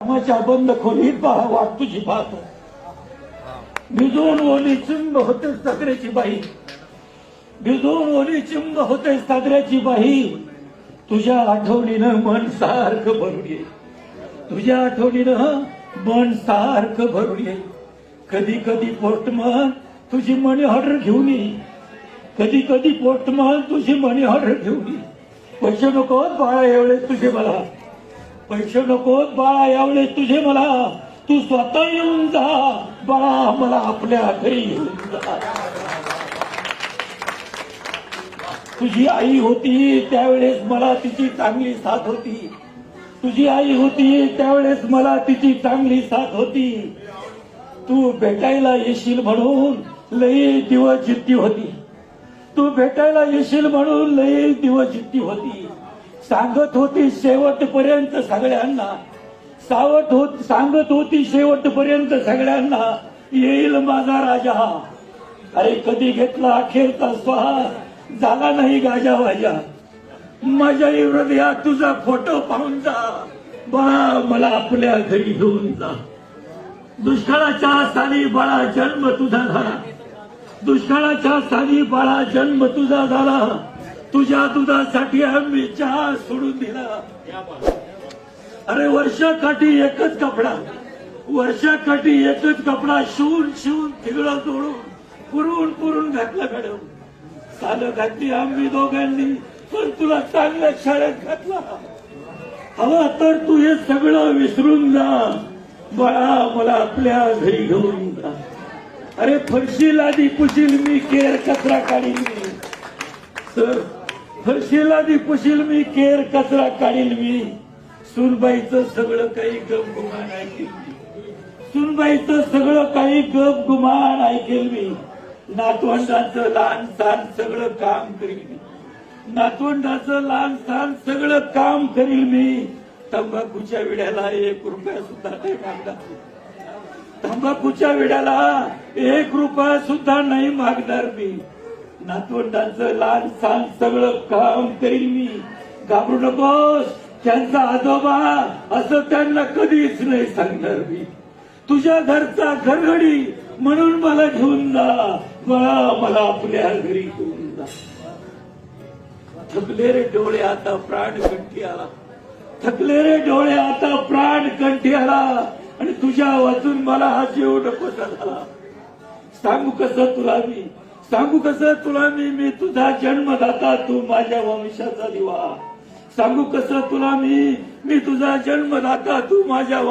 कामाच्या बंद खोलीत पहा वाट तुझी पाहतो. भिजून ओली चिंब होते सागऱ्याची बाई, भिजून ओली चिंब होते सागऱ्याची बाई. तुझ्या आठवणीनं मन सारखं भरून येईल, तुझ्या आठवणीनं मन सारखं भरून येईल. कधी कधी पोस्टमन तुझी मनी ऑर्डर घेऊन येईल, कधी कधी पोस्टमन तुझी मनी ऑर्डर घेऊन येईल. पैसे नको बाळा एवढे तुझे मला, पैसे नको बाळा एवढे तुझे मला. तू स्वतः येऊन जा बाळा, मला आपल्या घरी येऊन जा. तुझी आई होती त्यावेळेस मला तिची चांगली साथ होती, तुझी आई होती त्यावेळेस मला तिची चांगली साथ होती. तू भेटायला येशील म्हणून लई दिवस जिद्दी होती, तू भेटायला येशील म्हणून लई दिवस जिद्दी होती. सांगत होती शेवटपर्यंत सगळ्यांना, सांगत होती शेवटपर्यंत सगळ्यांना, येईल माझा राजा. अरे कधी घेतला अखेरचा स्वाहा, झाला नाही गाजा वाजा. माझ्या हृदयात तुझा फोटो पाहून जा बाळा, मला आपल्या घरी घेऊन जा. दुष्काळाच्या साली बाळा जन्म तुझा झाला, दुष्काळाच्या साली बाळा जन्म तुझा झाला. तुझ्या दुधासाठी आम्ही चहा सोडून दिला. अरे वर्षाकाठी एकच कपडा, वर्षाकाठी एकच कपडा शिवून शिवून तिगळं तोडून पुरून पुरून घातला मॅडम. सालं घातली आम्ही दोघांनी, पण तुला चांगल्या शाळेत घातला. हवा तर तू हे सगळं विसरून जा बाळा, मला आपल्या घरी घेऊन जा. अरे फरशी लादी पुशील मी, केर कचरा काढील मी. सर फरशी लादी पुशील मी, केर कचरा काढील मी. सुनबाईचं सगळं काही गपगुमान ऐकेल मी, सुनबाईचं सगळं काही गपगुमान ऐकेल मी. नातवंडाचं लहान सहान सगळं काम करील मी, नातवंडाचं लहान सहान सगळं काम करील मी. तंबाखूच्या विड्याला 1 रुपया सुद्धा नाही मागणार, तंबाखूच्या विड्याला 1 रुपया सुद्धा नाही मागणार मी. नातवंडाचं लहान सहान सगळं काम करील मी. घाबरू नकोस, त्यांचा आजोबा असं त्यांना कधीच नाही सांगणार मी. तुझ्या घरचा घरघडी म्हणून मला घेऊन जा बाळा, मला आपल्या घरी घेऊन जा. थकले रे डोळे आता प्राण कंठी आला, थकले रे डोळे आता प्राण कंठी आला. आणि तुझ्या वाचून मला हा जीव नकोसा झाला. सांगू कसं तुला मी, सांगू कसं तुला मी तुझा जन्मदाता, तू माझ्या वंशाचा दिवा. सांगू कसं तुला मी तुझा जन्मदाता, तू माझ्या